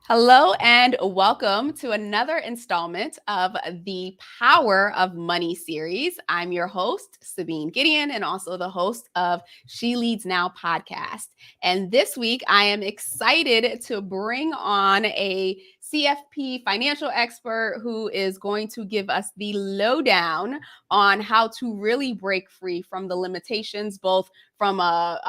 Hello and welcome to another installment of the Power of Money series. I'm your host, Sabine Gideon, and also the host of She Leads Now podcast. And this week, I am excited to bring on a CFP financial expert who is going to give us the lowdown on how to really break free from the limitations, both from a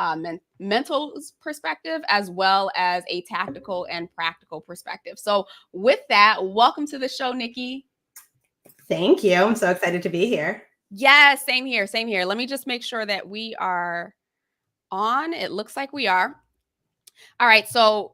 mental perspective as well as a tactical and practical perspective. So with that, welcome to the show, Nikki. Thank you. I'm so excited to be here. Yes, same here, same here. Let me just make sure that we are on. It looks like we are. All right, so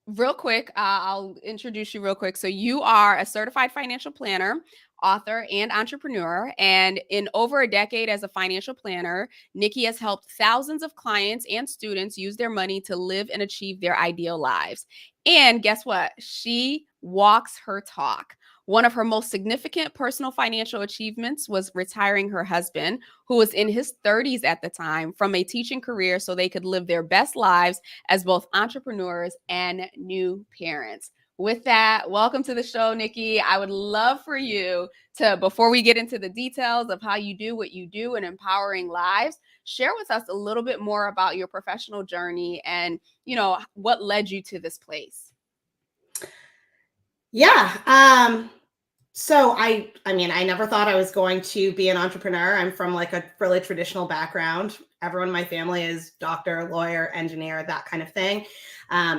real quick, I'll introduce you real quick. So you are a certified financial planner, author, and entrepreneur. And in over a decade as a financial planner, Nikki has helped thousands of clients and students use their money to live and achieve their ideal lives. And guess what? She walks her talk. One of her most significant personal financial achievements was retiring her husband, who was in his 30s at the time, from a teaching career so they could live their best lives as both entrepreneurs and new parents. With that, welcome to the show, Nikki. I would love for you to, before we get into the details of how you do what you do in empowering lives, share with us a little bit more about your professional journey and, what led you to this place. Yeah. So I never thought I was going to be an entrepreneur. I'm from like a really traditional background. Everyone in my family is doctor, lawyer, engineer, that kind of thing.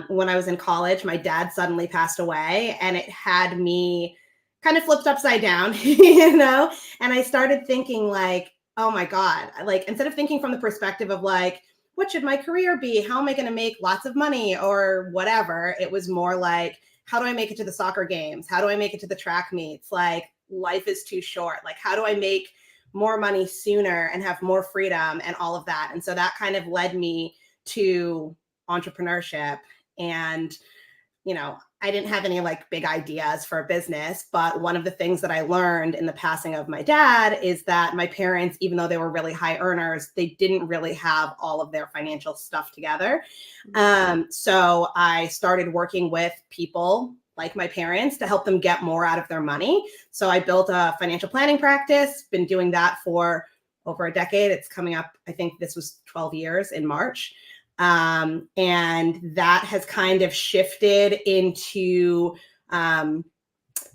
When I was in college, my dad suddenly passed away and it had me kind of flipped upside down, and I started thinking like, oh my God, like instead of thinking from the perspective of like, what should my career be? How am I going to make lots of money or whatever? It was more like, how do I make it to the soccer games? How do I make it to the track meets? Like, life is too short. Like, how do I make more money sooner and have more freedom and all of that? And so that kind of led me to entrepreneurship. And, I didn't have any like big ideas for a business, but one of the things that I learned in the passing of my dad is that my parents, even though they were really high earners, they didn't really have all of their financial stuff together. So I started working with people like my parents to help them get more out of their money. So I built a financial planning practice, been doing that for over a decade. It's coming up, I think this was 12 years in March. And that has kind of shifted into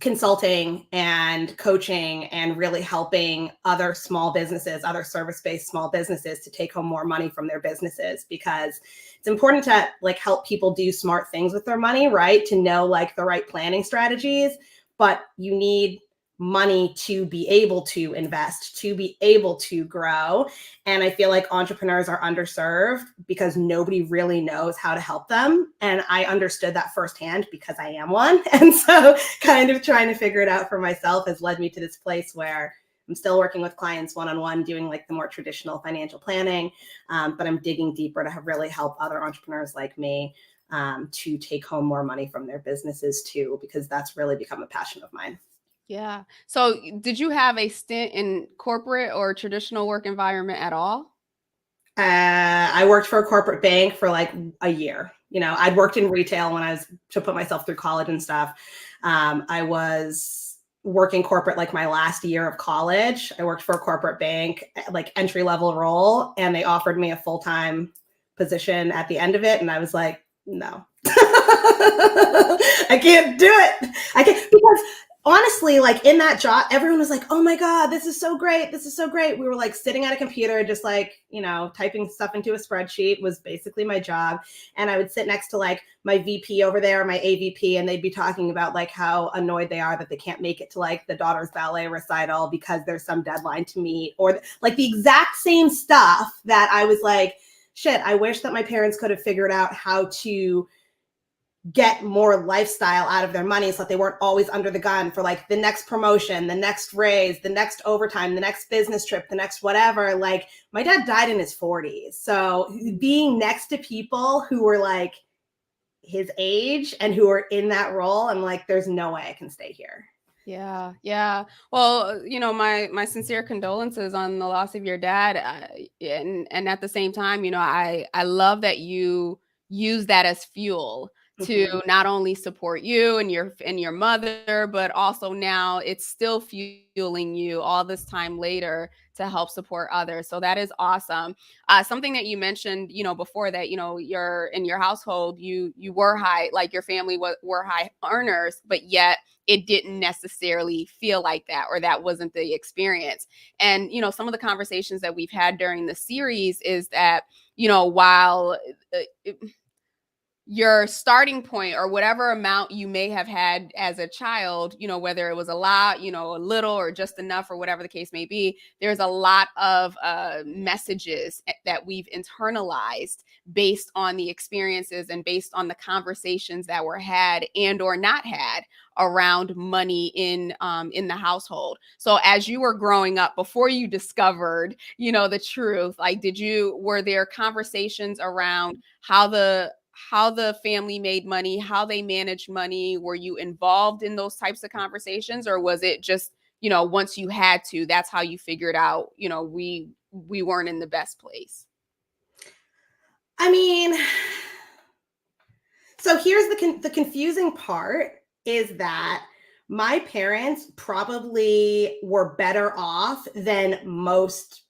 consulting and coaching and really helping other small businesses, other service-based small businesses to take home more money from their businesses, because it's important to like help people do smart things with their money, right? To know like the right planning strategies, but you need money to be able to invest, to be able to grow. And I feel like entrepreneurs are underserved because nobody really knows how to help them. And I understood that firsthand because I am one. And so kind of trying to figure it out for myself has led me to this place where I'm still working with clients one-on-one, doing like the more traditional financial planning, but I'm digging deeper to really help other entrepreneurs like me to take home more money from their businesses too, because that's really become a passion of mine. Yeah. So did you have a stint in corporate or traditional work environment at all? I worked for a corporate bank for like a year. I'd worked in retail when I was to put myself through college and stuff. I was working corporate like my last year of college. I worked for a corporate bank, like entry level role, and they offered me a full-time position at the end of it. And I was like, no, I can't do it. I can't, because honestly, like in that job, everyone was like, oh my God, this is so great. This is so great. We were like sitting at a computer, just like, typing stuff into a spreadsheet was basically my job. And I would sit next to like my VP over there, my AVP, and they'd be talking about like how annoyed they are that they can't make it to like the daughter's ballet recital because there's some deadline to meet, or like the exact same stuff that I was like, shit, I wish that my parents could have figured out how to get more lifestyle out of their money so that they weren't always under the gun for like the next promotion, the next raise, the next overtime, the next business trip, the next whatever. Like my dad died in his 40s. So being next to people who were like his age and who are in that role, I'm like, there's no way I can stay here. Yeah, yeah. Well, my sincere condolences on the loss of your dad, and at the same time, I love that you use that as fuel to Mhm. not only support you and your mother, but also now it's still fueling you all this time later to help support others. So that is awesome. Something that you mentioned, before that, you're in your household, you were high, like your family were high earners, but yet it didn't necessarily feel like that, or that wasn't the experience. And some of the conversations that we've had during the series is that while your starting point, or whatever amount you may have had as a child, whether it was a lot, a little, or just enough, or whatever the case may be, there's a lot of messages that we've internalized based on the experiences and based on the conversations that were had and or not had around money in the household. So as you were growing up, before you discovered, the truth, like, were there conversations around how the family made money, how they managed money? Were you involved in those types of conversations, or was it just, once you had to, that's how you figured out, we weren't in the best place? I mean, so here's the confusing part is that my parents probably were better off than most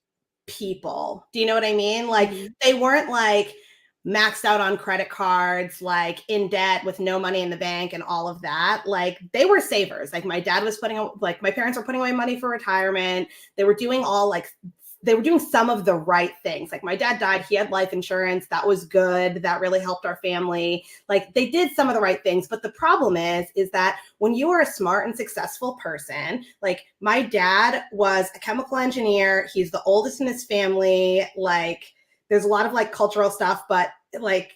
people. Do you know what I mean? Like, Mhm. they weren't like maxed out on credit cards, like in debt with no money in the bank and all of that. Like, they were savers. Like, my dad was like, my parents were putting away money for retirement. They were doing all like they were doing some of the right things. Like, my dad died, he had life insurance. That was good. That really helped our family. Like, they did some of the right things. But the problem is that when you are a smart and successful person, like, my dad was a chemical engineer. He's the oldest in his family. Like, there's a lot of like cultural stuff, but like,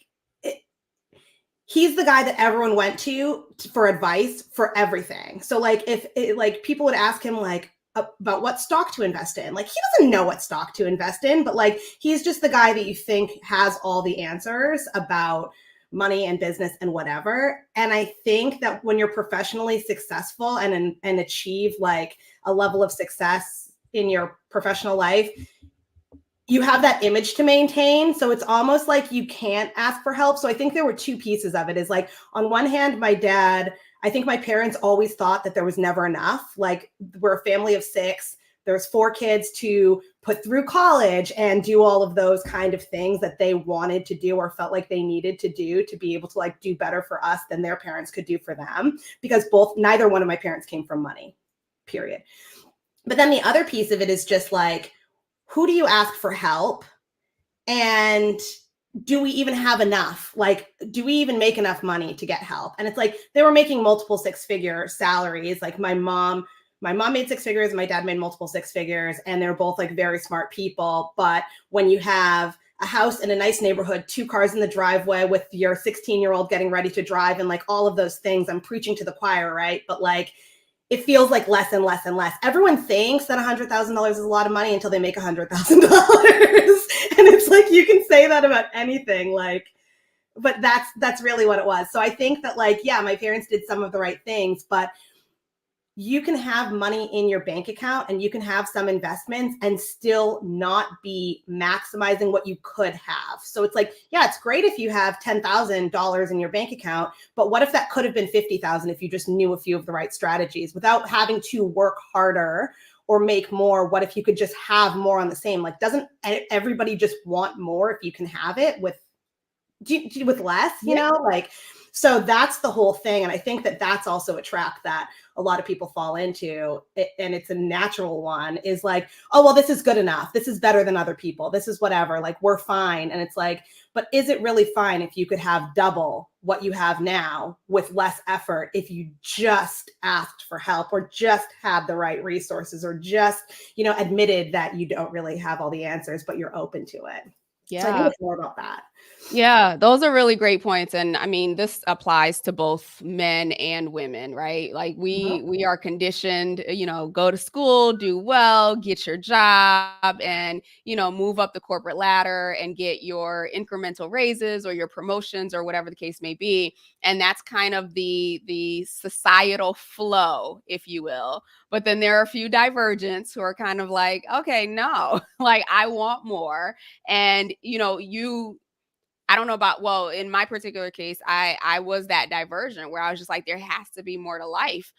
he's the guy that everyone went to for advice for everything. So like, if like people would ask him like about what stock to invest in, like, he doesn't know what stock to invest in, but like, he's just the guy that you think has all the answers about money and business and whatever. And I think that when you're professionally successful and achieve like a level of success in your professional life, you have that image to maintain. So it's almost like you can't ask for help. So I think there were two pieces of it. Is like, on one hand, my dad, I think my parents always thought that there was never enough. Like, we're a family of six. There's four kids to put through college and do all of those kind of things that they wanted to do or felt like they needed to do to be able to like do better for us than their parents could do for them, because neither one of my parents came from money, period. But then the other piece of it is just like, who do you ask for help? And do we even have enough? Like, do we even make enough money to get help? And it's like, they were making multiple six-figure salaries. Like, my mom made six figures, my dad made multiple six figures, and they're both like very smart people. But when you have a house in a nice neighborhood, two cars in the driveway with your 16-year-old getting ready to drive, and like all of those things, I'm preaching to the choir, right? But like, it feels like less and less and less. Everyone thinks that $100,000 is a lot of money until they make $100,000. And it's like, you can say that about anything. Like, but that's really what it was. So I think that, like, yeah, my parents did some of the right things, but you can have money in your bank account and you can have some investments and still not be maximizing what you could have. So it's like, yeah, it's great if you have $10,000 in your bank account, but what if that could have been 50,000 if you just knew a few of the right strategies without having to work harder or make more? What if you could just have more on the same? Like, doesn't everybody just want more if you can have it with less, like, so that's the whole thing. And I think that that's also a trap that a lot of people fall into, and it's a natural one, is like, oh, well, this is good enough, this is better than other people, this is whatever, like, we're fine. And it's like, but is it really fine if you could have double what you have now with less effort, if you just asked for help or just had the right resources or just admitted that you don't really have all the answers but you're open to it? So I think Yeah. it's more about that. Yeah, those are really great points. And I mean, this applies to both men and women, right? Like, Mhm. we are conditioned, go to school, do well, get your job, and move up the corporate ladder and get your incremental raises or your promotions or whatever the case may be. And that's kind of the societal flow, if you will. But then there are a few divergents who are kind of like, okay, no, like, I want more. And I don't know about, well, in my particular case, I was that diversion where I was just like, there has to be more to life.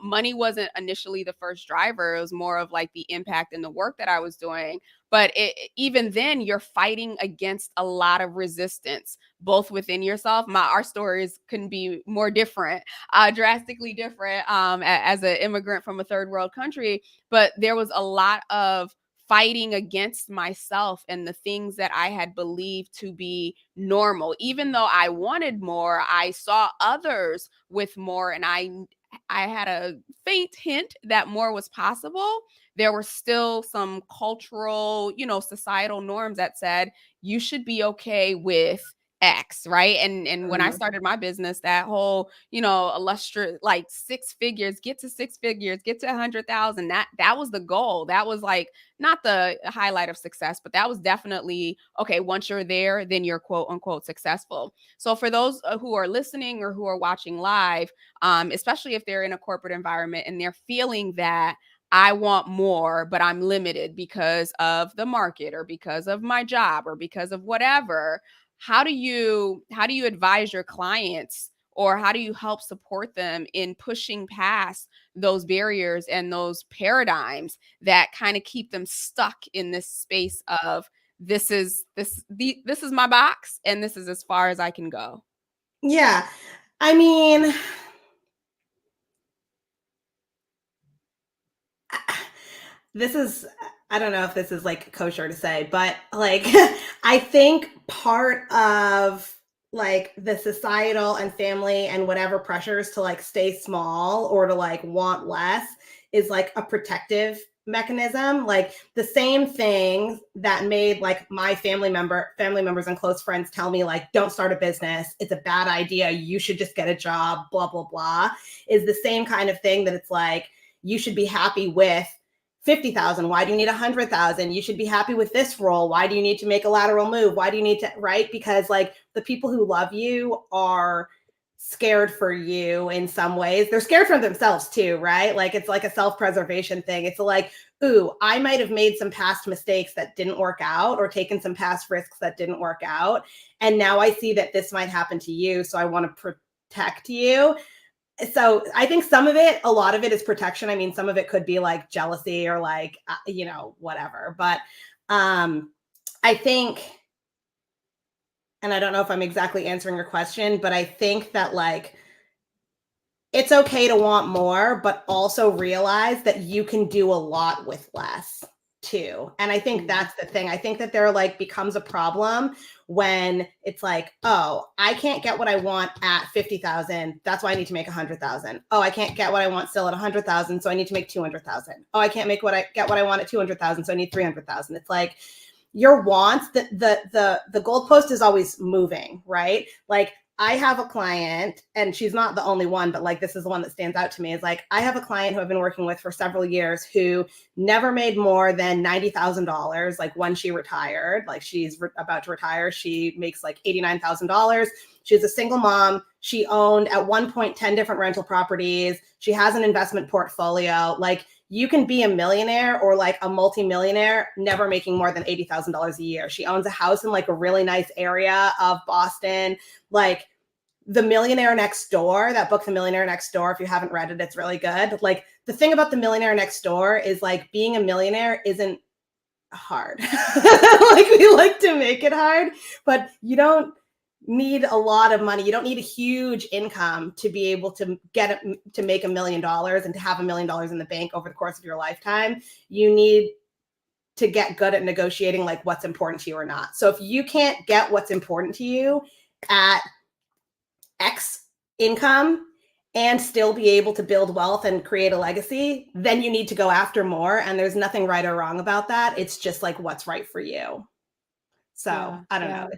Money wasn't initially the first driver. It was more of like the impact and the work that I was doing. But even then, you're fighting against a lot of resistance, both within yourself. Our stories couldn't be more different, drastically different, as an immigrant from a third world country. But there was a lot of fighting against myself and the things that I had believed to be normal. Even though I wanted more, I saw others with more, and I had a faint hint that more was possible. There were still some cultural, societal norms that said you should be okay with X, right? And when I Mhm. started my business, that whole, illustrious, like six figures, get to six figures, get to 100,000. That was the goal. That was like not the highlight of success, but that was definitely okay. Once you're there, then you're quote unquote successful. So for those who are listening or who are watching live, especially if they're in a corporate environment and they're feeling that I want more, but I'm limited because of the market or because of my job or because of whatever. How do you advise your clients, or how do you help support them in pushing past those barriers and those paradigms that kind of keep them stuck in this space of this is my box and this is as far as I can go? Yeah. I mean, this is, I don't know if this is like kosher to say, but like I think part of like the societal and family and whatever pressures to like stay small or to like want less is like a protective mechanism. Like the same thing that made like my family members and close friends tell me like don't start a business, it's a bad idea, you should just get a job, blah blah blah, is the same kind of thing that it's like you should be happy with 50,000. Why do you need 100,000? You should be happy with this role. Why do you need to make a lateral move? Why do you need to, right? Because like the people who love you are scared for you in some ways. They're scared for themselves too, right? Like it's like a self-preservation thing. It's like, ooh, I might have made some past mistakes that didn't work out or taken some past risks that didn't work out. And now I see that this might happen to you. So I want to protect you. So I think a lot of it is protection. I mean, some of it could be like jealousy or like, whatever. But I think, and I don't know if I'm exactly answering your question, but I think that like, it's okay to want more, but also realize that you can do a lot with less too. And I think Mm. that's the thing. I think that there like becomes a problem when it's like, oh, I can't get what I want at 50,000. That's why I need to make 100,000. Oh, I can't get what I want still at 100,000. So I need to make 200,000. Oh, I can't make what I want at 200,000. So I need 300,000. It's like your wants, the goalpost is always moving, right? Like I have a client, and she's not the only one, but like this is the one that stands out to me. Is like I have a client who I've been working with for several years who never made more than $90,000. Like when she retired, like she's about to retire, she makes like $89,000. She's a single mom. She owned at one point 10 different rental properties. She has an investment portfolio. Like you can be a millionaire or like a multimillionaire, never making more than $80,000 a year. She owns a house in like a really nice area of Boston. Like The Millionaire Next Door, that book, The Millionaire Next Door, if you haven't read it, it's really good. Like the thing about The Millionaire Next Door is like being a millionaire isn't hard. Like we like to make it hard, but you don't need a lot of money. You don't need a huge income to be able to to make $1 million and to have $1 million in the bank over the course of your lifetime. You need to get good at negotiating like what's important to you or not. So if you can't get what's important to you at X income and still be able to build wealth and create a legacy, then you need to go after more. And there's nothing right or wrong about that. It's just like what's right for you. So Yeah, I don't know. yeah.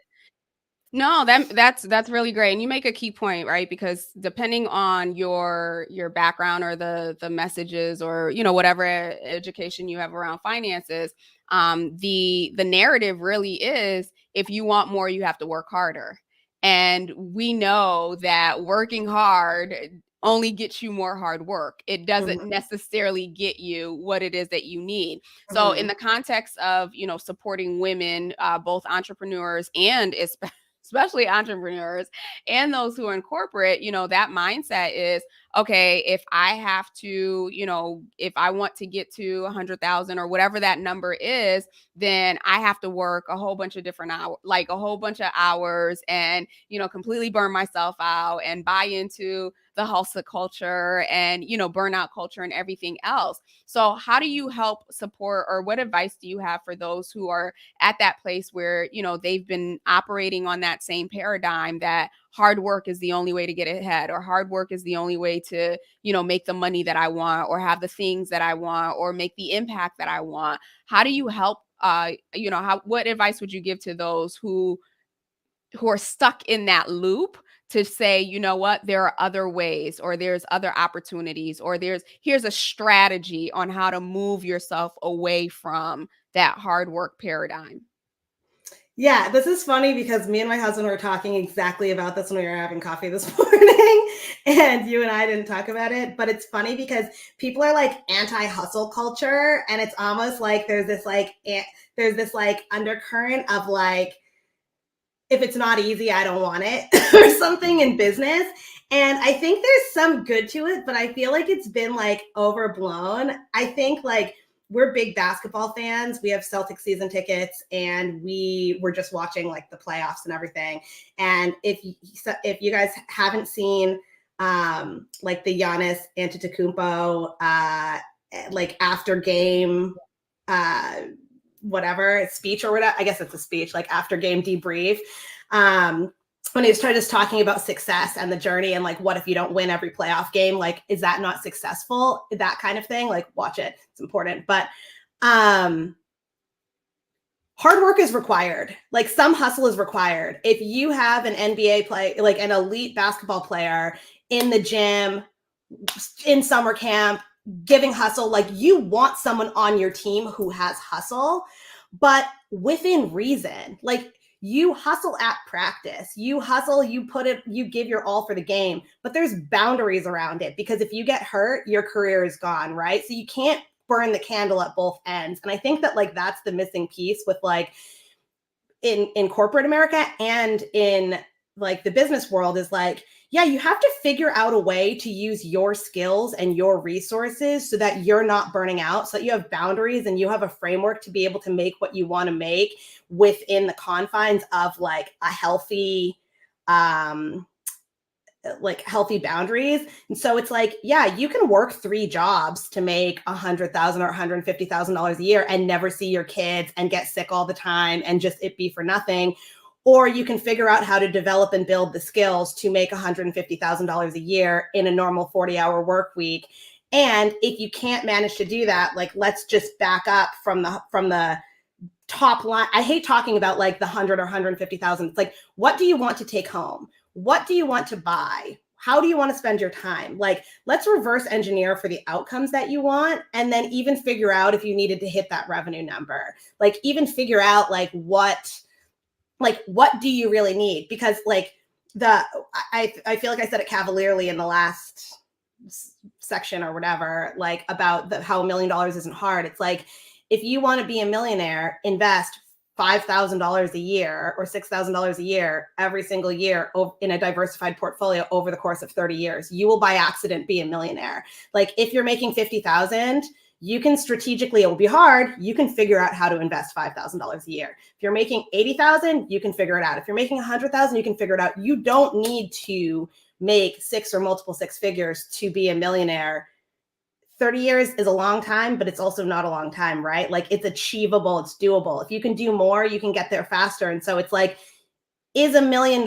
No, that's really great. And you make a key point, right? Because depending on your background or the messages or whatever education you have around finances, the narrative really is if you want more, you have to work harder. And we know that working hard only gets you more hard work. It doesn't Mhm, necessarily get you what it is that you need. So in mhm, the context of supporting women, both entrepreneurs and especially entrepreneurs and those who are in corporate, that mindset is, okay, if I have to, if I want to get to 100,000 or whatever that number is, then I have to work a whole bunch of different hours, like a whole bunch of hours, and, completely burn myself out and buy into the hustle culture and, burnout culture and everything else. So how do you help support, or what advice do you have for those who are at that place where, they've been operating on that same paradigm that hard work is the only way to get ahead, or hard work is the only way to, make the money that I want, or have the things that I want, or make the impact that I want? How do you help, what advice would you give to those who are stuck in that loop, to say, you know what, there are other ways, or there's other opportunities, or here's a strategy on how to move yourself away from that hard work paradigm? Yeah, this is funny because me and my husband were talking exactly about this when we were having coffee this morning, and you and I didn't talk about it. But it's funny because people are like anti-hustle culture, and it's almost like there's this like undercurrent of like, if it's not easy, I don't want it, or something in business. And I think there's some good to it, but I feel like it's been like overblown. I think like we're big basketball fans. We have Celtic season tickets, and we were just watching like the playoffs and everything. And if you guys haven't seen like the Giannis Antetokounmpo like after game whatever speech, or whatever, I guess it's a speech, like after game debrief, when he was just talking about success and the journey, and like, what if you don't win every playoff game? Like, is that not successful? That kind of thing. Like, watch it. It's important. But hard work is required. Like, some hustle is required. If you have an NBA play, like an elite basketball player in the gym, in summer camp, giving hustle, like, you want someone on your team who has hustle, but within reason. Like, you hustle at practice, you hustle, you give your all for the game, but there's boundaries around it, because if you get hurt, your career is gone, right? So you can't burn the candle at both ends. And I think that like that's the missing piece with like in corporate America and in like the business world, is like, yeah, you have to figure out a way to use your skills and your resources so that you're not burning out, so that you have boundaries and you have a framework to be able to make what you want to make within the confines of like a healthy healthy boundaries. And so it's like, yeah, you can work 3 jobs to make $100,000 or $150,000 a year and never see your kids and get sick all the time and just it be for nothing. Or you can figure out how to develop and build the skills to make $150,000 a year in a normal 40-hour work week. And if you can't manage to do that, like, let's just back up from the top line. I hate talking about like the 100 or 150,000. It's like, what do you want to take home? What do you want to buy? How do you want to spend your time? Like, let's reverse engineer for the outcomes that you want, and then even figure out if you needed to hit that revenue number. Like, even figure out like what do you really need? Because like I feel like I said it cavalierly in the last section or whatever, like about how $1 million isn't hard. It's like, if you want to be a millionaire, invest $5,000 a year or $6,000 a year every single year in a diversified portfolio over the course of 30 years. You will by accident be a millionaire. Like, if you're making 50,000, you can strategically, it will be hard, you can figure out how to invest $5,000 a year. If you're making 80,000, you can figure it out. If you're making 100,000, you can figure it out. You don't need to make 6 or multiple 6 figures to be a millionaire. 30 years is a long time, but it's also not a long time, right? Like, it's achievable, it's doable. If you can do more, you can get there faster. And so it's like, is $1 million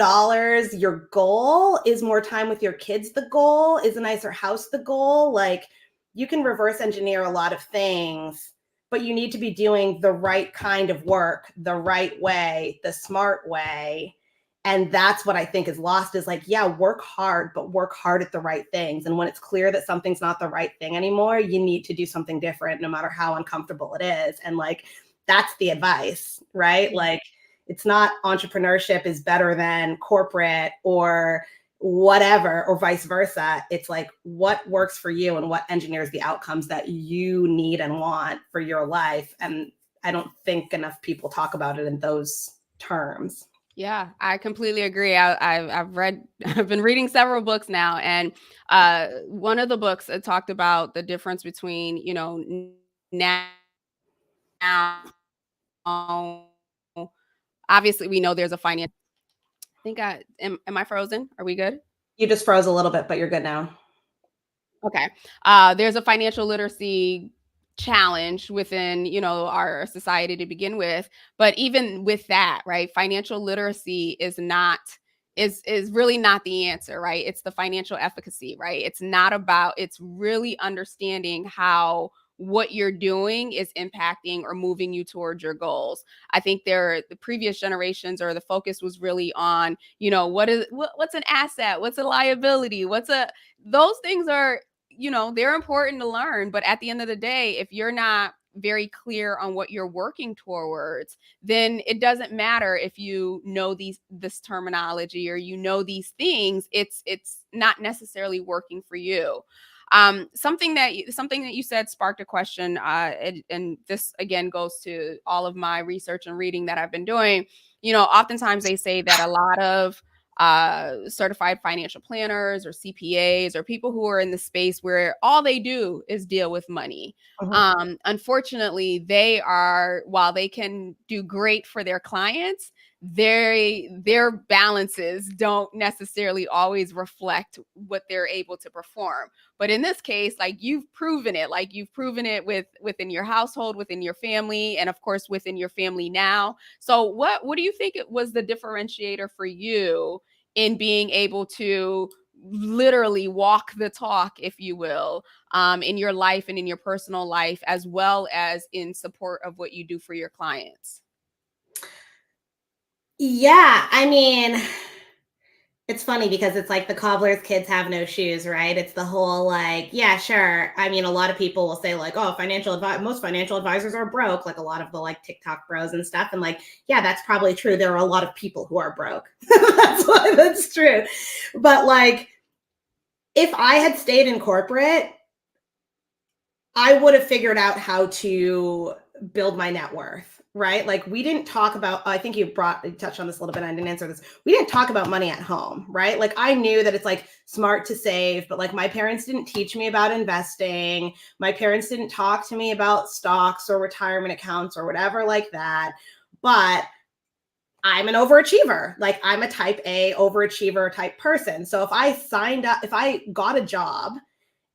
your goal? Is more time with your kids the goal? Is a nicer house the goal? Like, you can reverse engineer a lot of things, but you need to be doing the right kind of work, the right way, the smart way. And that's what I think is lost, is like, yeah, work hard, but work hard at the right things. And when it's clear that something's not the right thing anymore, you need to do something different, no matter how uncomfortable it is. And like, that's the advice, right? Like, it's not entrepreneurship is better than corporate or whatever, or vice versa. It's like, what works for you and what engineers the outcomes that you need and want for your life. And I don't think enough people talk about it in those terms. Yeah, I completely agree. I've read, I've been reading several books now, and one of the books talked about the difference between, you know, now, obviously we know there's a financial. I think am I frozen? Are we good? You just froze a little bit, but you're good now. Okay. There's a financial literacy challenge within, you know, our society to begin with, but even with that, right? Financial literacy is really not the answer, right? It's the financial efficacy, right? It's not about, it's really understanding how what you're doing is impacting or moving you towards your goals. I think the previous generations, or the focus was really on, you know, what's an asset, what's a liability, what's a, those things are, you know, they're important to learn, but at the end of the day, if you're not very clear on what you're working towards, then it doesn't matter if you know this terminology or you know these things. It's not necessarily working for you. Something that you said sparked a question, and this again goes to all of my research and reading that I've been doing. You know, oftentimes they say that a lot of certified financial planners or CPAs or people who are in the space where all they do is deal with money. Mhm. Unfortunately, they are, while they can do great for their clients, their balances don't necessarily always reflect what they're able to perform. But in this case, like you've proven it within your household, within your family, and of course within your family now. So what do you think it was the differentiator for you in being able to literally walk the talk, if you will, in your life and in your personal life, as well as in support of what you do for your clients? Yeah, I mean, it's funny because it's like the cobbler's kids have no shoes, right? It's the whole like, yeah, sure. I mean, a lot of people will say like, oh, financial advice, most financial advisors are broke, like a lot of the like TikTok bros and stuff. And like, yeah, that's probably true. There are a lot of people who are broke. That's why that's true. But like, if I had stayed in corporate, I would have figured out how to build my net worth, right? Like we didn't talk about, I think you touched on this a little bit. I didn't answer this. We didn't talk about money at home, right? Like I knew that it's like smart to save, but like my parents didn't teach me about investing. My parents didn't talk to me about stocks or retirement accounts or whatever like that. But I'm an overachiever. Like I'm a type A overachiever type person. So if I signed up, if I got a job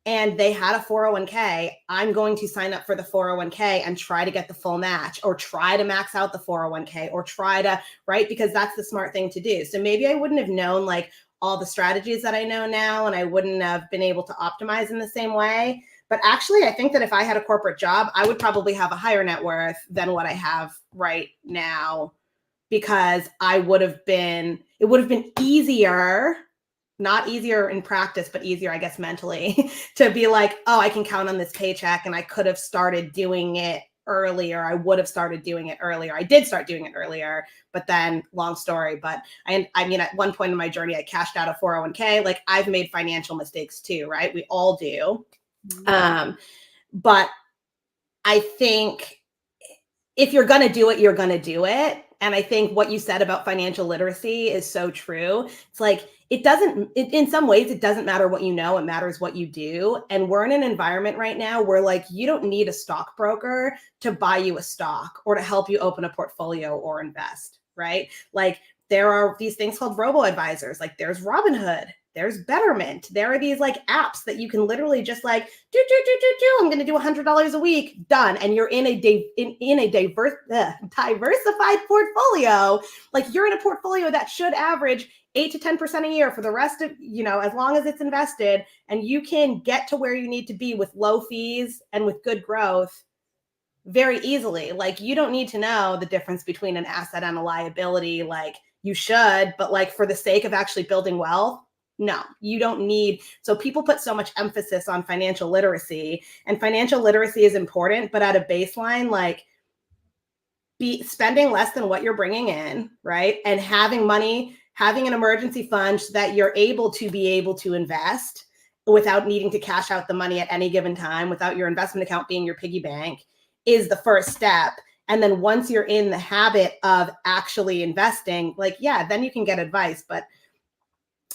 and they had a 401k, I'm going to sign up for the 401k and try to get the full match or try to max out the 401k or try to, right? Because that's the smart thing to do. So maybe I wouldn't have known like all the strategies that I know now, and I wouldn't have been able to optimize in the same way. But actually, I think that if I had a corporate job, I would probably have a higher net worth than what I have right now, because it would have been easier, not easier in practice, but easier, I guess, mentally to be like, oh, I can count on this paycheck and I could have started doing it earlier. I would have started doing it earlier. I did start doing it earlier, but then long story. But I mean, at one point in my journey, I cashed out a 401k. Like I've made financial mistakes too, right? We all do. But I think if you're going to do it, you're going to do it. And I think what you said about financial literacy is so true. It's like, in some ways, it doesn't matter what you know, it matters what you do. And we're in an environment right now where like, you don't need a stockbroker to buy you a stock or to help you open a portfolio or invest, right? Like there are these things called robo advisors. Like there's Robinhood, there's Betterment. There are these like apps that you can literally just like I'm going to do $100 a week, done, and you're in a diversified portfolio. Like you're in a portfolio that should average 8 to 10% a year for the rest of, you know, as long as it's invested, and you can get to where you need to be with low fees and with good growth very easily. Like you don't need to know the difference between an asset and a liability. Like you should, but like for the sake of actually building wealth, no, you don't need. So people put so much emphasis on financial literacy, and financial literacy is important, but at a baseline, like be spending less than what you're bringing in, right? And having money, having an emergency fund so that you're able to invest without needing to cash out the money at any given time, without your investment account being your piggy bank, is the first step. And then once you're in the habit of actually investing, like, yeah, then you can get advice. But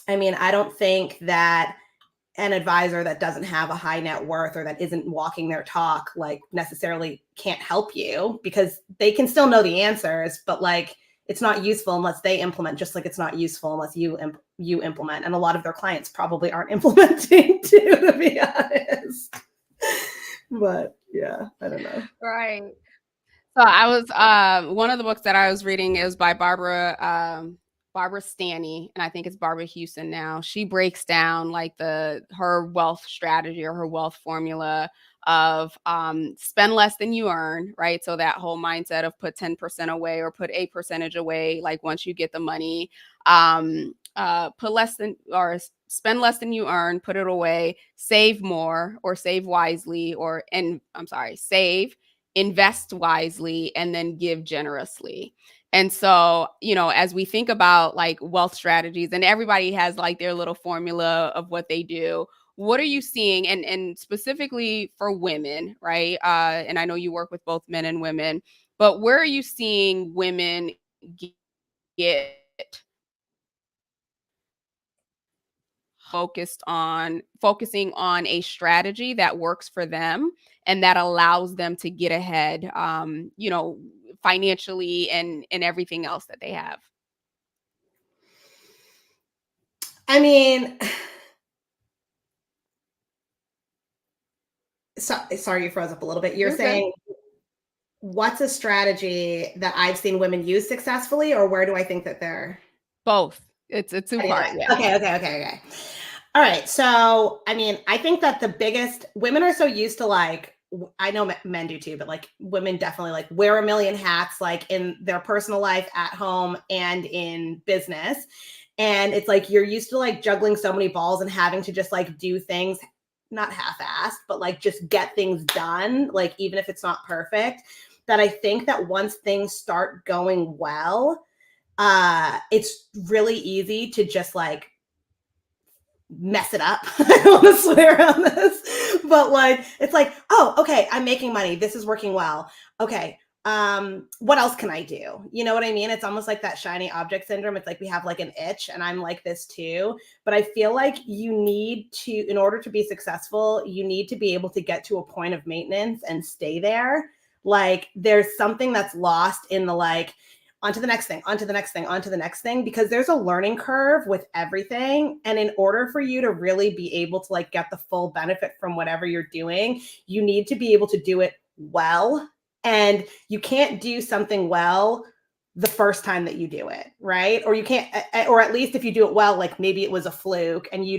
I mean, I don't think that an advisor that doesn't have a high net worth or that isn't walking their talk, like, necessarily can't help you, because they can still know the answers, but like, it's not useful unless they implement, just like it's not useful unless you implement. And a lot of their clients probably aren't implementing too, to be honest. But yeah, I don't know. Right. So I was one of the books that I was reading is by Barbara Stanny, and I think it's Barbara Houston now. She breaks down like her wealth strategy or her wealth formula of spend less than you earn, right? So that whole mindset of put 10% away or put a percentage away, like once you get the money, put less than or spend less than you earn, put it away, save more or save wisely, save, invest wisely, and then give generously. And so, as we think about like wealth strategies, and everybody has like their little formula of what they do, what are you seeing? And specifically for women, right? And I know you work with both men and women, but where are you seeing women get focusing on a strategy that works for them and that allows them to get ahead, financially and everything else that they have? I mean, sorry, you froze up a little bit. You're You're good. saying what's a strategy that I've seen women use successfully, or where do I think that they're? Both. It's a two-part, yeah. Okay. All right. So, I mean, I think that the biggest, women are so used to, like, I know men do too, but like women definitely like wear a million hats, like in their personal life, at home, and in business. And it's like you're used to like juggling so many balls and having to just like do things, not half-assed, but like just get things done, like even if it's not perfect. That I think that once things start going well, it's really easy to just like mess it up. I don't want to swear on this, but like it's like, oh, okay, I'm making money. This is working well. Okay. What else can I do? You know what I mean? It's almost like that shiny object syndrome. It's like we have like an itch, and I'm like this too. But I feel like you need to, in order to be successful, you need to be able to get to a point of maintenance and stay there. Like there's something that's lost in the like, onto the next thing, onto the next thing, onto the next thing, because there's a learning curve with everything. And in order for you to really be able to like get the full benefit from whatever you're doing, you need to be able to do it well. And you can't do something well the first time that you do it, right? Or you can't, or at least if you do it well, like maybe it was a fluke and you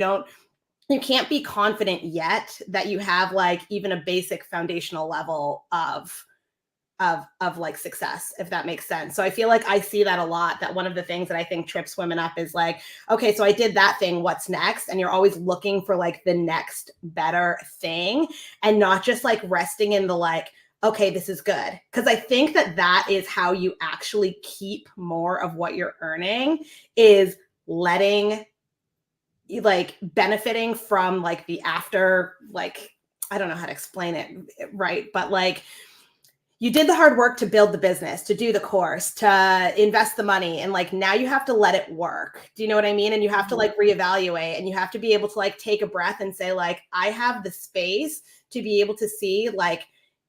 can't be confident yet that you have like even a basic foundational level of like success, if that makes sense. So I feel like I see that a lot, that one of the things that I think trips women up is like, okay, so I did that thing, what's next? And you're always looking for like the next better thing, and not just like resting in the like, okay, this is good. Because I think that that is how you actually keep more of what you're earning, is letting, like, benefiting from like the after, like, I don't know how to explain it right, but like, you did the hard work to build the business, to do the course, to invest the money, and like now you have to let it work. Do you know what I mean? And you have to like reevaluate, and you have to be able to like take a breath and say like, I have the space to be able to see like,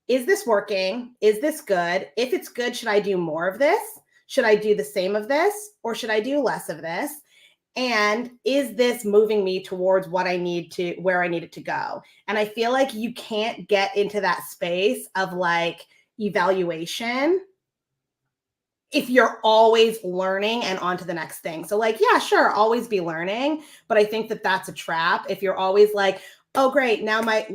is this working? Is this good? If it's good, should I do more of this? Should I do the same of this? Or should I do less of this? And is this moving me towards what I need to, where I need it to go? And I feel like you can't get into that space of like evaluation if you're always learning and on to the next thing. So like, yeah, sure, always be learning. But I think that that's a trap. If you're always like, oh, great, now like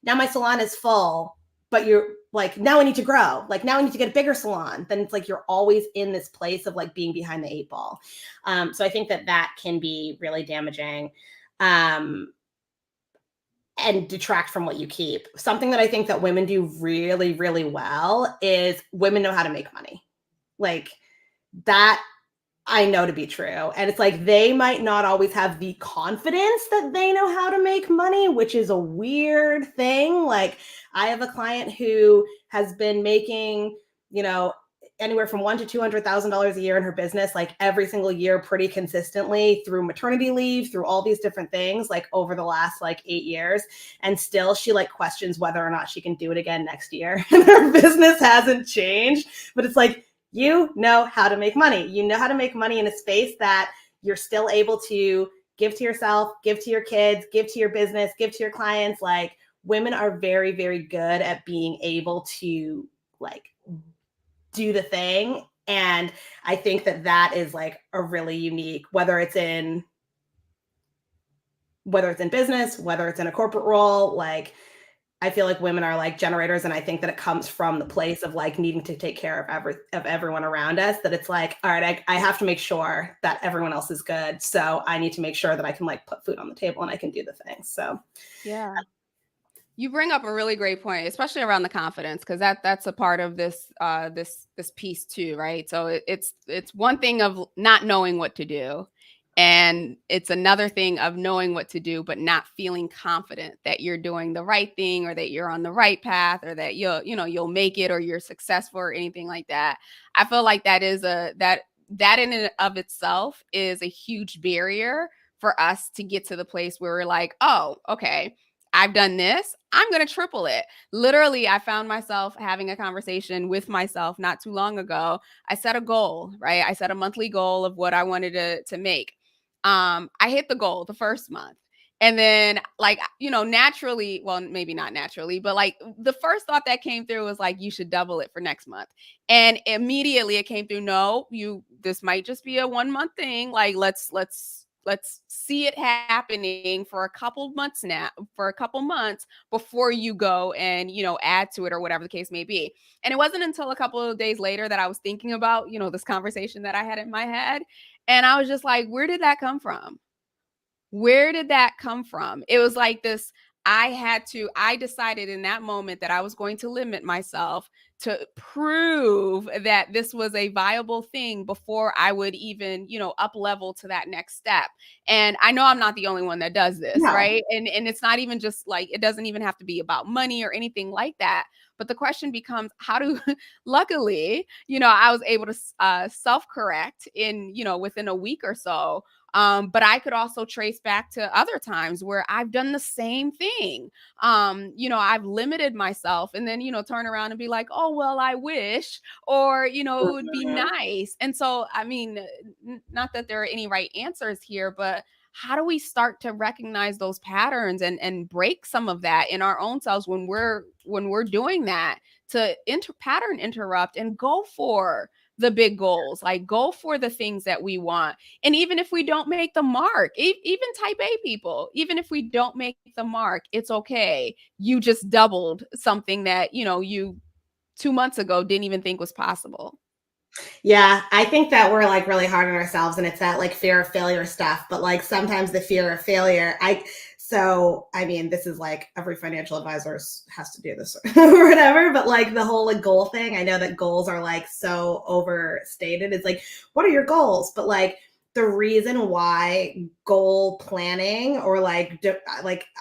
now my salon is full, but you're like, now I need to grow. Like now I need to get a bigger salon. Then it's like, you're always in this place of like being behind the eight ball. So I think that that can be really damaging. And detract from what you keep. Something that I think that women do really, really well is women know how to make money. Like that I know to be true. And it's like, they might not always have the confidence that they know how to make money, which is a weird thing. Like I have a client who has been making, you know, anywhere from $100,000 to $200,000 a year in her business, like every single year, pretty consistently through maternity leave, through all these different things, like over the last like 8 years. And still she like questions whether or not she can do it again next year. And her business hasn't changed, but it's like, you know how to make money. You know how to make money in a space that you're still able to give to yourself, give to your kids, give to your business, give to your clients. Like women are very, very good at being able to like do the thing. And I think that that is like a really unique, whether it's in business, whether it's in a corporate role, like I feel like women are like generators. And I think that it comes from the place of like needing to take care of everyone around us, that it's like, all right, I have to make sure that everyone else is good. So I need to make sure that I can like put food on the table and I can do the things. So Yeah. You bring up a really great point, especially around the confidence, because that's a part of this piece too, right? So it's one thing of not knowing what to do, and it's another thing of knowing what to do but not feeling confident that you're doing the right thing or that you're on the right path or that you'll make it or you're successful or anything like that. I feel like that in and of itself is a huge barrier for us to get to the place where we're like, oh, okay, I've done this, I'm going to triple it. Literally, I found myself having a conversation with myself not too long ago. I set a goal, right? I set a monthly goal of what I wanted to make. I hit the goal the first month. And then like, naturally, well, maybe not naturally, but like the first thought that came through was like, you should double it for next month. And immediately it came through, no, this might just be a 1 month thing. Like, let's see it happening for a couple months before you go and add to it or whatever the case may be. And it wasn't until a couple of days later that I was thinking about this conversation that I had in my head, and I was just like, where did that come from? Where did that come from? It was like this. I decided in that moment that I was going to limit myself to prove that this was a viable thing before I would even, up level to that next step. And I know I'm not the only one that does this, no. right? And it's not even just like, it doesn't even have to be about money or anything like that. But the question becomes, how do, luckily, I was able to self-correct within a week or so. But I could also trace back to other times where I've done the same thing. I've limited myself and then, turn around and be like, oh, well, I wish, or, it would be nice. And so, I mean, not that there are any right answers here, but how do we start to recognize those patterns and break some of that in our own selves when we're doing that, to pattern interrupt and go for the big goals, like go for the things that we want. And even if we don't make the mark, even type A people, even if we don't make the mark, it's okay. You just doubled something that, you 2 months ago didn't even think was possible. Yeah, I think that we're like really hard on ourselves and it's that like fear of failure stuff. But like sometimes the fear of failure, I mean, this is like every financial advisor has to do this or whatever, but like the whole like goal thing, I know that goals are like so overstated. It's like, what are your goals? But like the reason why goal planning or like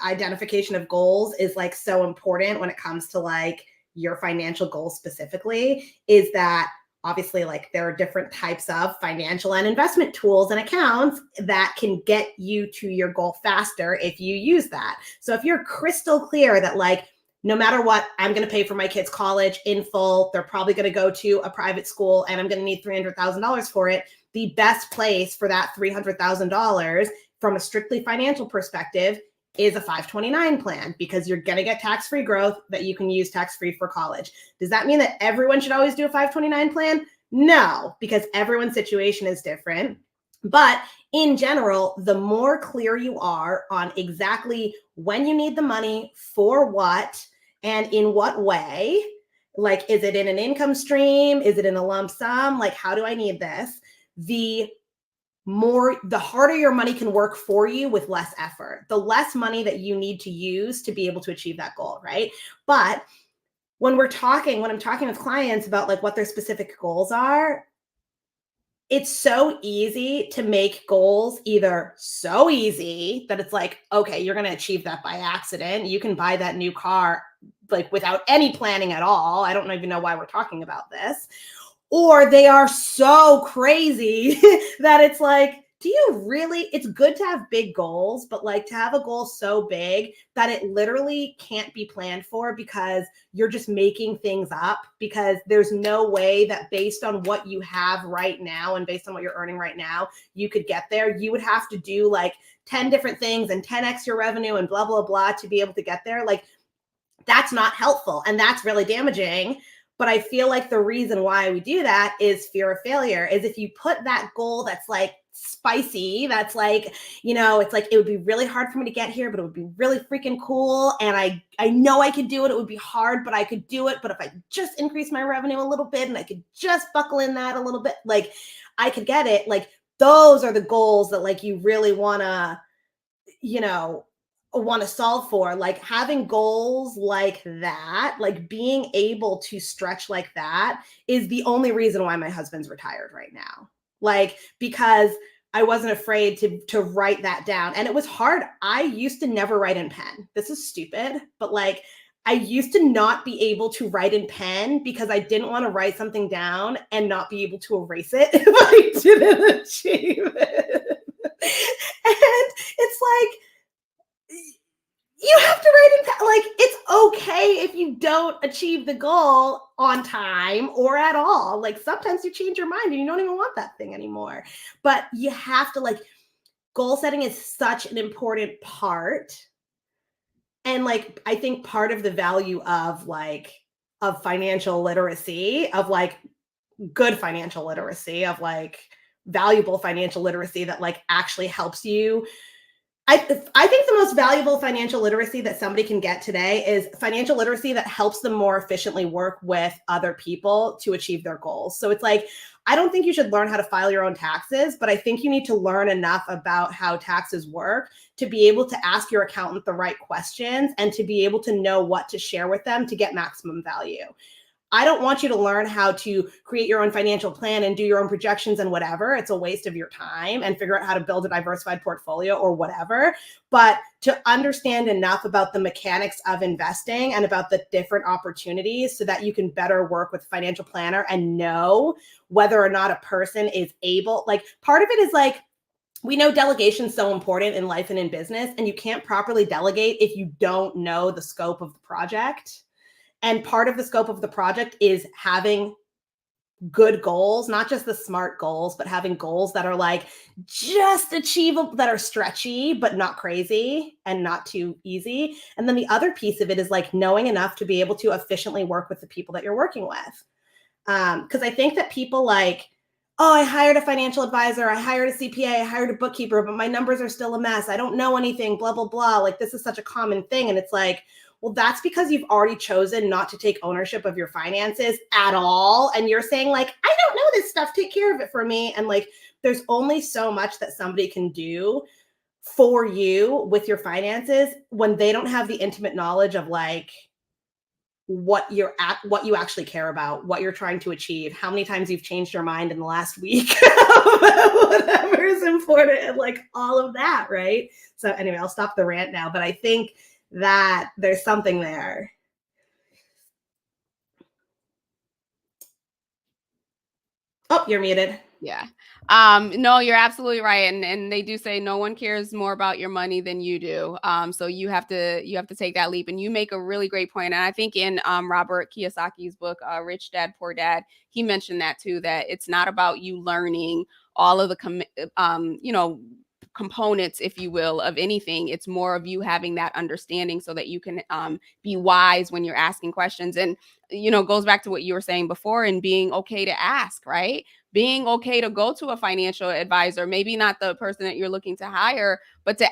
identification of goals is like so important when it comes to like your financial goals specifically is that obviously like there are different types of financial and investment tools and accounts that can get you to your goal faster if you use that. So if you're crystal clear that like, no matter what, I'm going to pay for my kids' college in full, they're probably going to go to a private school and I'm going to need $300,000 for it. The best place for that $300,000 from a strictly financial perspective is a 529 plan, because you're going to get tax-free growth that you can use tax-free for college. Does that mean that everyone should always do a 529 plan? No, because everyone's situation is different. But in general, the more clear you are on exactly when you need the money, for what, and in what way, like, is it in an income stream? Is it in a lump sum? Like, how do I need this? The harder your money can work for you with less effort, the less money that you need to use to be able to achieve that goal, right? But when I'm talking with clients about like what their specific goals are, it's so easy to make goals either so easy that it's like, okay, you're going to achieve that by accident. You can buy that new car like without any planning at all. I don't even know why we're talking about this. Or they are so crazy that it's like, do you really, it's good to have big goals, but like to have a goal so big that it literally can't be planned for because you're just making things up, because there's no way that based on what you have right now and based on what you're earning right now, you could get there. You would have to do like 10 different things and 10x your revenue and blah, blah, blah to be able to get there. Like, that's not helpful and that's really damaging. But I feel like the reason why we do that is fear of failure. Is if you put that goal that's like spicy, that's like, it's like, it would be really hard for me to get here, but it would be really freaking cool. And I know I could do it. It would be hard, but I could do it. But if I just increase my revenue a little bit and I could just buckle in that a little bit, like I could get it. Like those are the goals that like you really want to solve for. Like having goals like that, like being able to stretch like that is the only reason why my husband's retired right now. Like, because I wasn't afraid to write that down. And it was hard. I used to never write in pen. This is stupid, but like I used to not be able to write in pen because I didn't want to write something down and not be able to erase it if I didn't achieve it. And it's like, you have to write in, like, it's okay if you don't achieve the goal on time or at all. Like sometimes you change your mind and you don't even want that thing anymore. But you have to, like, goal setting is such an important part. And like, I think part of the value of financial literacy, of like good financial literacy, of like valuable financial literacy that like actually helps you. I think the most valuable financial literacy that somebody can get today is financial literacy that helps them more efficiently work with other people to achieve their goals. So it's like, I don't think you should learn how to file your own taxes, but I think you need to learn enough about how taxes work to be able to ask your accountant the right questions and to be able to know what to share with them to get maximum value. I don't want you to learn how to create your own financial plan and do your own projections and whatever. It's a waste of your time, and figure out how to build a diversified portfolio or whatever. But to understand enough about the mechanics of investing and about the different opportunities so that you can better work with a financial planner and know whether or not a person is able, like part of it is like, we know delegation is so important in life and in business, and you can't properly delegate if you don't know the scope of the project. And part of the scope of the project is having good goals, not just the smart goals, but having goals that are like just achievable, that are stretchy, but not crazy and not too easy. And then the other piece of it is like knowing enough to be able to efficiently work with the people that you're working with. Because I think that people like, oh, I hired a financial advisor, I hired a CPA, I hired a bookkeeper, but my numbers are still a mess. I don't know anything, blah, blah, blah. Like this is such a common thing. And it's like, well, that's because you've already chosen not to take ownership of your finances at all. And you're saying like, I don't know this stuff, take care of it for me. And like, there's only so much that somebody can do for you with your finances when they don't have the intimate knowledge of like what you actually care about, what you're trying to achieve, how many times you've changed your mind in the last week, whatever is important, and like all of that, right? So anyway, I'll stop the rant now, but I think that there's something there. Oh, you're muted. Yeah. No, you're absolutely right. And they do say no one cares more about your money than you do. So you have to take that leap. And you make a really great point. And I think in Robert Kiyosaki's book, Rich Dad, Poor Dad, he mentioned that too, that it's not about you learning all of the components, if you will, of anything. It's more of you having that understanding so that you can be wise when you're asking questions. And goes back to what you were saying before, and being okay to ask, right? Being okay to go to a financial advisor, maybe not the person that you're looking to hire, but to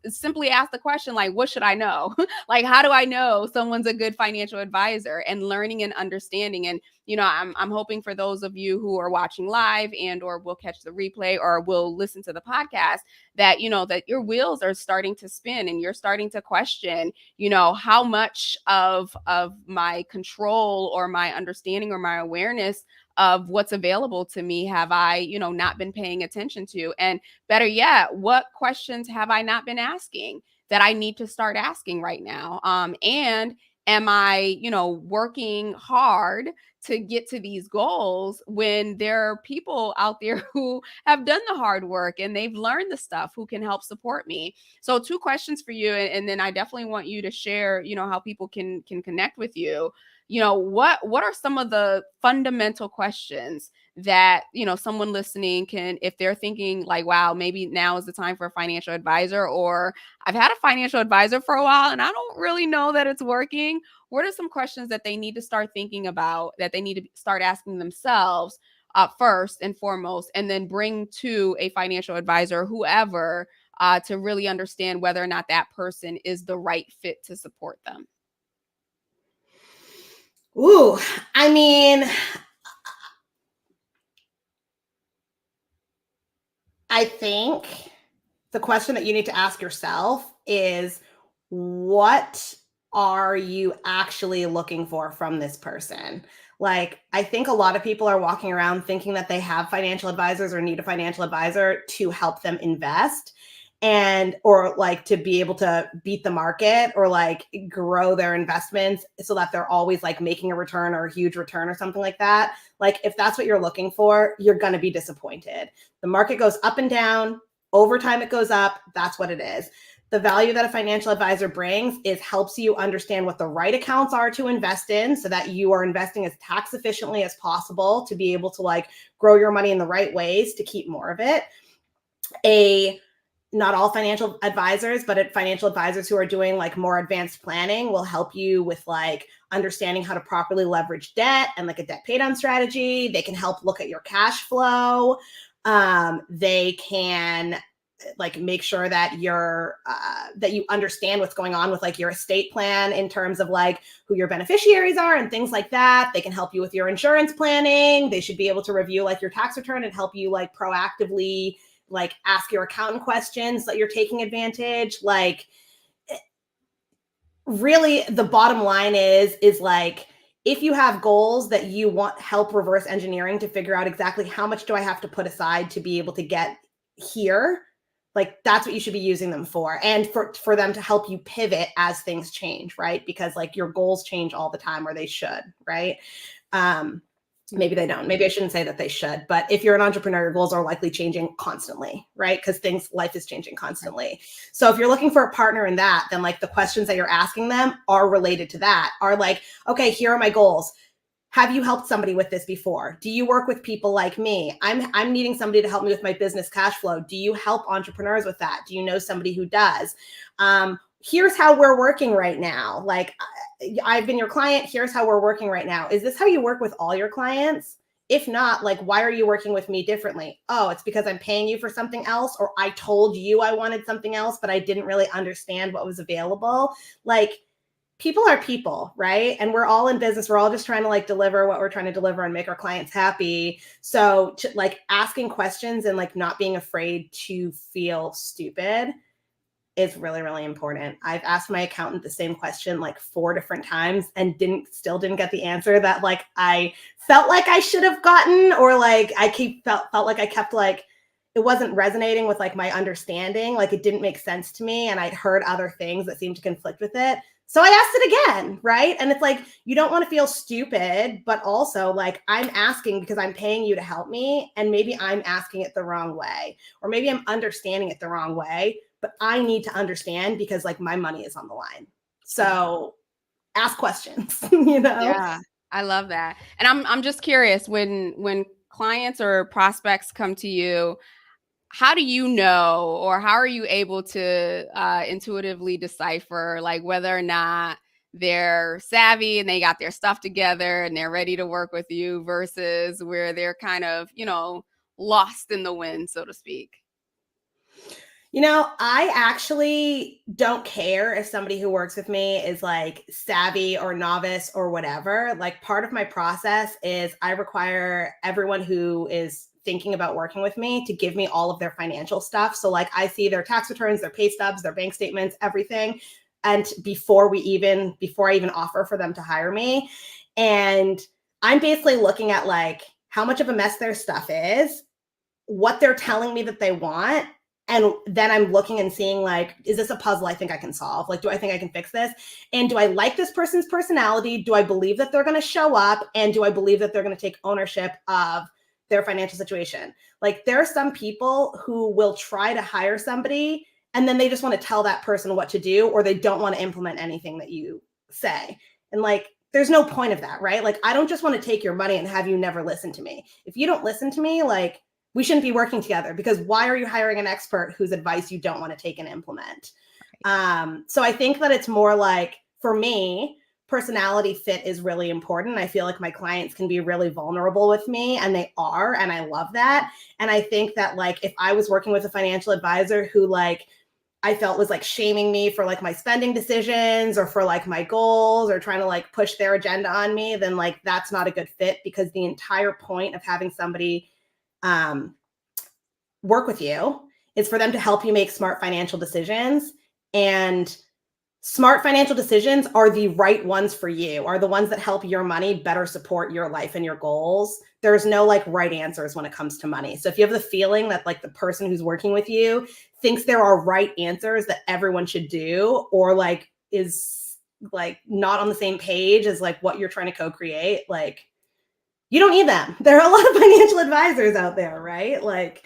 simply ask the question, like, what should I know? Like, how do I know someone's a good financial advisor? And learning and understanding. And I'm hoping for those of you who are watching live and or will catch the replay or will listen to the podcast that that your wheels are starting to spin and you're starting to question how much of my control or my understanding or my awareness of what's available to me have I not been paying attention to. And better yet, what questions have I not been asking that I need to start asking right now? And Am I, working hard to get to these goals when there are people out there who have done the hard work and they've learned the stuff who can help support me? So two questions for you, and then I definitely want you to share, how people can connect with you. What are some of the fundamental questions that, someone listening can, if they're thinking like, wow, maybe now is the time for a financial advisor, or I've had a financial advisor for a while and I don't really know that it's working. What are some questions that they need to start thinking about, that they need to start asking themselves first and foremost, and then bring to a financial advisor, whoever, to really understand whether or not that person is the right fit to support them? Ooh, I mean, I think the question that you need to ask yourself is, what are you actually looking for from this person? Like, I think a lot of people are walking around thinking that they have financial advisors or need a financial advisor to help them invest, and or like to be able to beat the market or like grow their investments so that they're always like making a return or a huge return or something like that. Like, if that's what you're looking for, you're going to be disappointed. The market goes up and down. Over time, it goes up. That's what it is. The value that a financial advisor brings is helps you understand what the right accounts are to invest in so that you are investing as tax efficiently as possible to be able to like grow your money in the right ways to keep more of it. Not all financial advisors, but financial advisors who are doing like more advanced planning will help you with like understanding how to properly leverage debt and like a debt pay down strategy. They can help look at your cash flow. They can like make sure that that you understand what's going on with like your estate plan in terms of like who your beneficiaries are and things like that. They can help you with your insurance planning. They should be able to review like your tax return and help you like proactively like ask your accountant questions that you're taking advantage. Like, really the bottom line is like, if you have goals that you want help reverse engineering to figure out exactly how much do I have to put aside to be able to get here, like that's what you should be using them for, and for them to help you pivot as things change, right? Because like your goals change all the time, or they should, right? Maybe they don't. Maybe I shouldn't say that they should, but if you're an entrepreneur, your goals are likely changing constantly, right? Because life is changing constantly. So if you're looking for a partner in that, then like the questions that you're asking them are related to that, are like, okay, here are my goals. Have you helped somebody with this before? Do you work with people like me? I'm needing somebody to help me with my business cash flow. Do you help entrepreneurs with that? Do you know somebody who does? Here's how we're working right now. Like, I've been your client. Here's how we're working right now. Is this how you work with all your clients? If not, like, why are you working with me differently? Oh, it's because I'm paying you for something else, or I told you I wanted something else, but I didn't really understand what was available. Like, people are people, right? And we're all in business. We're all just trying to like deliver what we're trying to deliver and make our clients happy. So like asking questions and like not being afraid to feel stupid is really, really important. I've asked my accountant the same question like 4 different times and still didn't get the answer that like I felt like I should have gotten, or like I felt like I kept like, it wasn't resonating with like my understanding. Like it didn't make sense to me. And I'd heard other things that seemed to conflict with it. So I asked it again, right? And it's like, you don't want to feel stupid, but also like I'm asking because I'm paying you to help me. And maybe I'm asking it the wrong way, or maybe I'm understanding it the wrong way, but I need to understand because like my money is on the line. So ask questions, you know? Yeah, I love that. And I'm just curious, when clients or prospects come to you, how do you know, or how are you able to intuitively decipher like whether or not they're savvy and they got their stuff together and they're ready to work with you versus where they're kind of, lost in the wind, so to speak? You know, I actually don't care if somebody who works with me is like savvy or novice or whatever. Like, part of my process is I require everyone who is thinking about working with me to give me all of their financial stuff. So like I see their tax returns, their pay stubs, their bank statements, everything. And before I even offer for them to hire me. And I'm basically looking at like how much of a mess their stuff is, what they're telling me that they want, And then I'm looking and seeing like, is this a puzzle I think I can solve? Like, do I think I can fix this? And do I like this person's personality? Do I believe that they're going to show up? And do I believe that they're going to take ownership of their financial situation? Like, there are some people who will try to hire somebody and then they just want to tell that person what to do, or they don't want to implement anything that you say. And like, there's no point of that, right? Like, I don't just want to take your money and have you never listen to me. If you don't listen to me, like, we shouldn't be working together, because why are you hiring an expert whose advice you don't want to take and implement? So I think that it's more like, for me, personality fit is really important. I feel like my clients can be really vulnerable with me, and they are, and I love that. And I think that like, if I was working with a financial advisor who like, I felt was like shaming me for like my spending decisions or for like my goals or trying to like push their agenda on me, then like that's not a good fit, because the entire point of having somebody work with you is for them to help you make smart financial decisions. And smart financial decisions are the right ones for you, are the ones that help your money better support your life and your goals. There's no like right answers when it comes to money. So if you have the feeling that like the person who's working with you thinks there are right answers that everyone should do, or like is like not on the same page as like what you're trying to co-create, like, you don't need them. There are a lot of financial advisors out there, right? Like,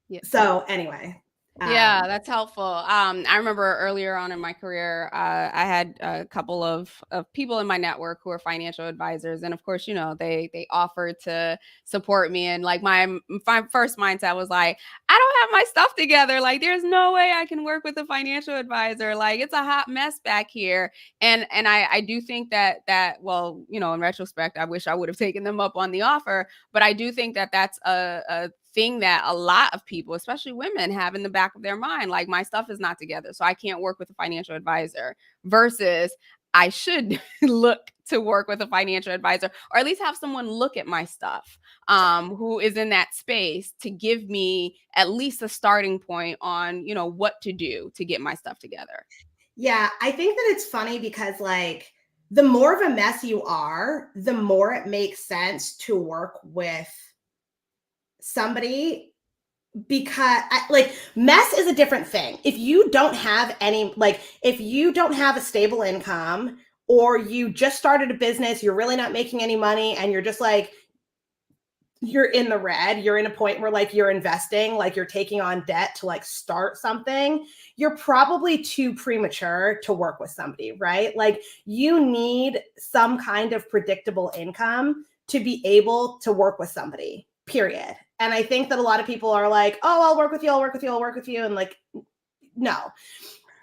Yeah. so anyway. Yeah, that's helpful. I remember earlier on in my career, I had a couple of people in my network who are financial advisors, and of course, you know, they offered to support me. And like my first mindset was like, I don't have my stuff together. Like, there's no way I can work with a financial advisor. Like, it's a hot mess back here. And I do think that well, you know, in retrospect, I wish I would have taken them up on the offer, but I do think that that's a thing that a lot of people, especially women, have in the back of their mind. Like, my stuff is not together, so I can't work with a financial advisor, versus I should look to work with a financial advisor, or at least have someone look at my stuff who is in that space to give me at least a starting point on, you know, what to do to get my stuff together. Yeah, I think that it's funny because like, the more of a mess you are, the more it makes sense to work with somebody, because like, mess is a different thing. If you don't have any, like, if you don't have a stable income, or you just started a business, you're really not making any money, and you're just like, you're in the red, you're in a point where like you're investing, like you're taking on debt to like start something, you're probably too premature to work with somebody, right? Like, you need some kind of predictable income to be able to work with somebody, period. And I think that a lot of people are like, oh, I'll work with you, I'll work with you, I'll work with you. And like, no.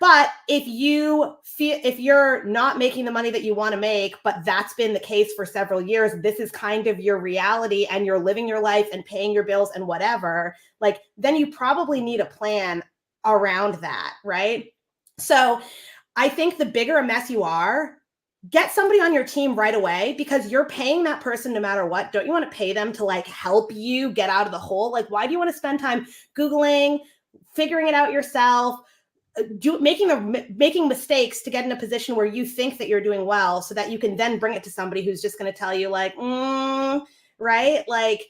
But if you're not making the money that you want to make, but that's been the case for several years, this is kind of your reality, and you're living your life and paying your bills and whatever, like, then you probably need a plan around that, right? So I think the bigger a mess you are, get somebody on your team right away, because you're paying that person no matter what. Don't you want to pay them to like help you get out of the hole? Like, why do you want to spend time Googling, figuring it out yourself, making mistakes to get in a position where you think that you're doing well, so that you can then bring it to somebody who's just going to tell you like, right? Like,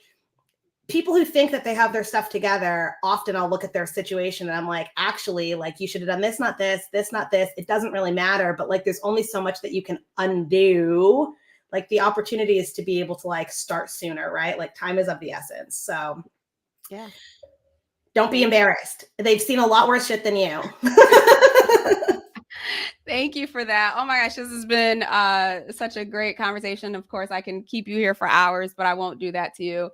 people who think that they have their stuff together, often I'll look at their situation and I'm like, actually, like, you should have done this, not this, this, not this. It doesn't really matter, but like, there's only so much that you can undo. Like, the opportunity is to be able to like start sooner, right? Like, time is of the essence. So Yeah. don't be embarrassed. They've seen a lot worse shit than you. Thank you for that. Oh my gosh, this has been such a great conversation. Of course, I can keep you here for hours, but I won't do that to you.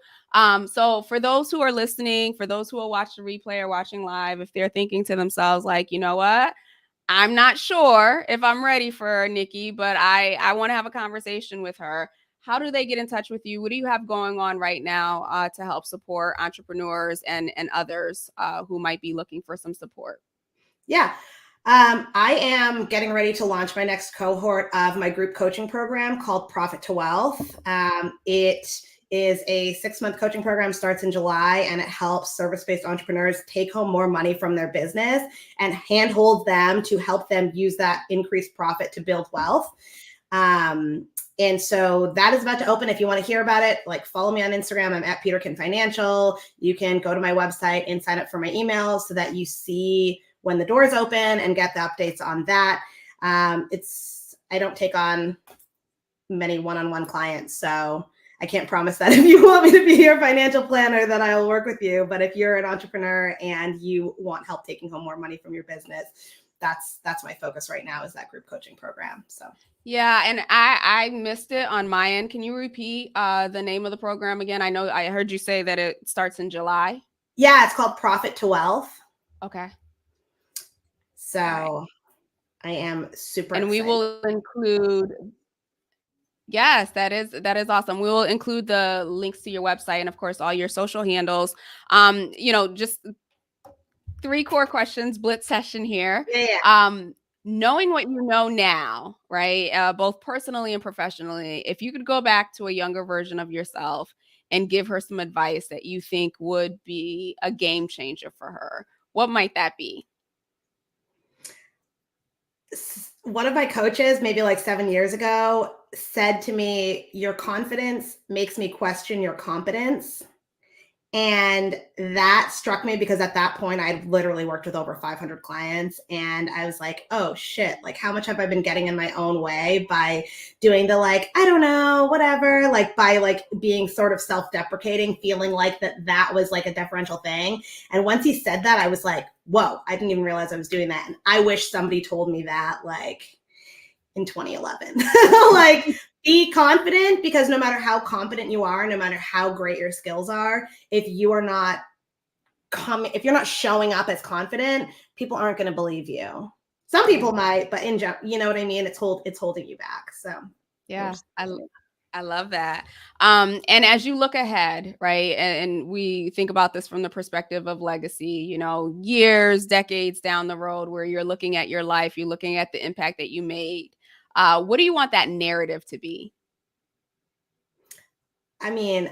So for those who are listening, for those who will watch the replay or watching live, if they're thinking to themselves like, you know what, I'm not sure if I'm ready for Nikki, but I want to have a conversation with her. How do they get in touch with you? What do you have going on right now to help support entrepreneurs and others who might be looking for some support? Yeah. I am getting ready to launch my next cohort of my group coaching program called Profit to Wealth. It is a 6-month coaching program, starts in July, and it helps service-based entrepreneurs take home more money from their business and handhold them to help them use that increased profit to build wealth. And so that is about to open. If you want to hear about it, like follow me on Instagram. I'm at Peterkin Financial. You can go to my website and sign up for my emails so that you see when the doors open and get the updates on that. I don't take on many one-on-one clients, so I can't promise that if you want me to be your financial planner that I'll work with you. But if you're an entrepreneur and you want help taking home more money from your business, that's my focus right now, is that group coaching program. So yeah, and I missed it on my end. Can you repeat the name of the program again? I know I heard you say that it starts in July. Yeah, it's called Profit to Wealth. Okay. So right. I am super and excited. We will include. Yes, that is awesome. We will include the links to your website and of course all your social handles. Just 3 core questions, blitz session here. Yeah. Knowing what you know now, right? Both personally and professionally, if you could go back to a younger version of yourself and give her some advice that you think would be a game changer for her, what might that be? One of my coaches, maybe like 7 years ago, said to me, "Your confidence makes me question your competence." And that struck me because at that point, I'd literally worked with over 500 clients. And I was like, oh shit, like how much have I been getting in my own way by doing the like, I don't know, whatever, like by like being sort of self-deprecating, feeling like that was like a deferential thing. And once he said that, I was like, whoa, I didn't even realize I was doing that. And I wish somebody told me that like in 2011. Like, be confident, because no matter how competent you are, no matter how great your skills are, if you are not if you're not showing up as confident, people aren't going to believe you. Some people might, but in general, you know what I mean? It's holding you back. So yeah, I love that. And as you look ahead, right, and we think about this from the perspective of legacy, years, decades down the road, where you're looking at your life, you're looking at the impact that you made. What do you want that narrative to be? I mean,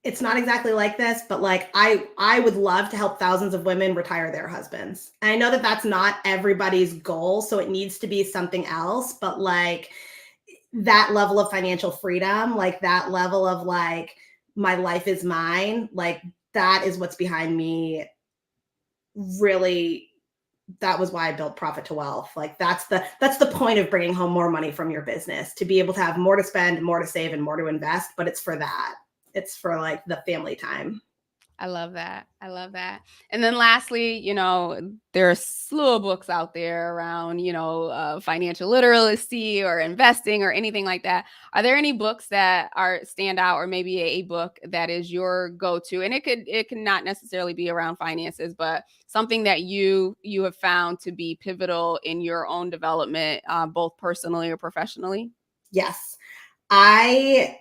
it's not exactly like this, but like I would love to help thousands of women retire their husbands. And I know that that's not everybody's goal, so it needs to be something else, but like that level of financial freedom, like that level of like my life is mine, like that is what's behind me. Really, that was why I built Profit to Wealth. Like that's the point of bringing home more money from your business, to be able to have more to spend, more to save, and more to invest. But it's for that. It's for like the family time. I love that. I love that. And then lastly, there are a slew of books out there around, financial literacy or investing or anything like that. Are there any books that stand out, or maybe a book that is your go-to? And it can not necessarily be around finances, but something that you have found to be pivotal in your own development, both personally or professionally? Yes.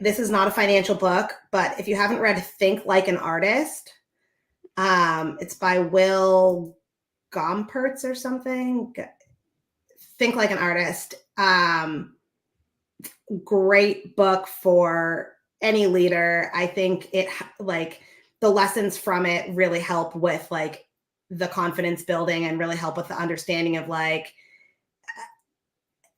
This is not a financial book, but if you haven't read Think Like an Artist, it's by Will Gompertz or something. Think Like an Artist. Great book for any leader. I think it like the lessons from it really help with like the confidence building, and really help with the understanding of like,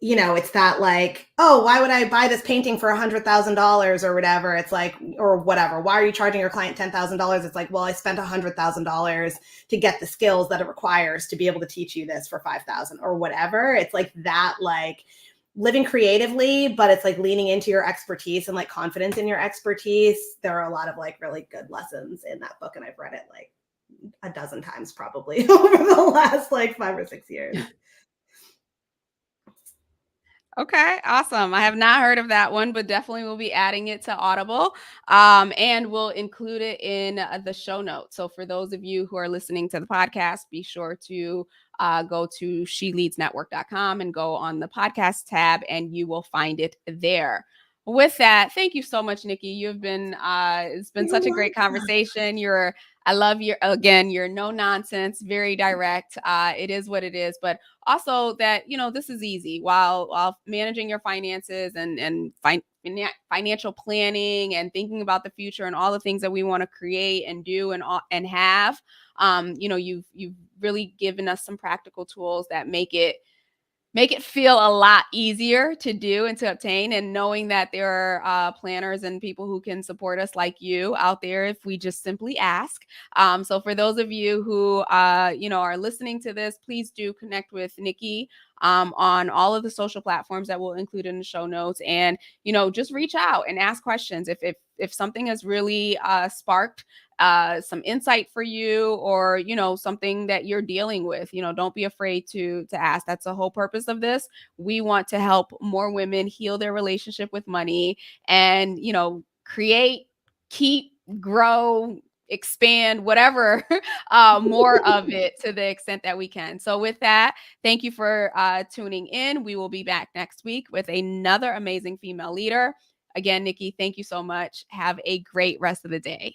it's that like, oh, why would I buy this painting for $100,000 or whatever? It's like, or whatever. Why are you charging your client $10,000? It's like, well, I spent $100,000 to get the skills that it requires to be able to teach you this for 5,000 or whatever. It's like that, like living creatively, but it's like leaning into your expertise and like confidence in your expertise. There are a lot of like really good lessons in that book, and I've read it like a dozen times probably over the last like 5 or 6 years. Okay, awesome. I have not heard of that one, but definitely will be adding it to Audible, and we'll include it in the show notes. So for those of you who are listening to the podcast, be sure to go to sheleadsnetwork.com and go on the podcast tab, and you will find it there. With that, thank you so much, Nikki. You've been it's been such a great conversation. I love you're no nonsense, very direct. It is what it is, but also that this is easy while managing your finances and financial planning and thinking about the future and all the things that we want to create and do and have. You've really given us some practical tools that make it make it feel a lot easier to do and to obtain, and knowing that there are planners and people who can support us like you out there if we just simply ask. So for those of you who are listening to this, please do connect with Nikki on all of the social platforms that we'll include in the show notes, and just reach out and ask questions if something has really sparked some insight for you, or something that you're dealing with. Don't be afraid to ask. That's the whole purpose of this. We want to help more women heal their relationship with money, and create, keep, grow, expand, whatever, more of it to the extent that we can. So with that, thank you for tuning in. We will be back next week with another amazing female leader. Again, Nikki, thank you so much. Have a great rest of the day.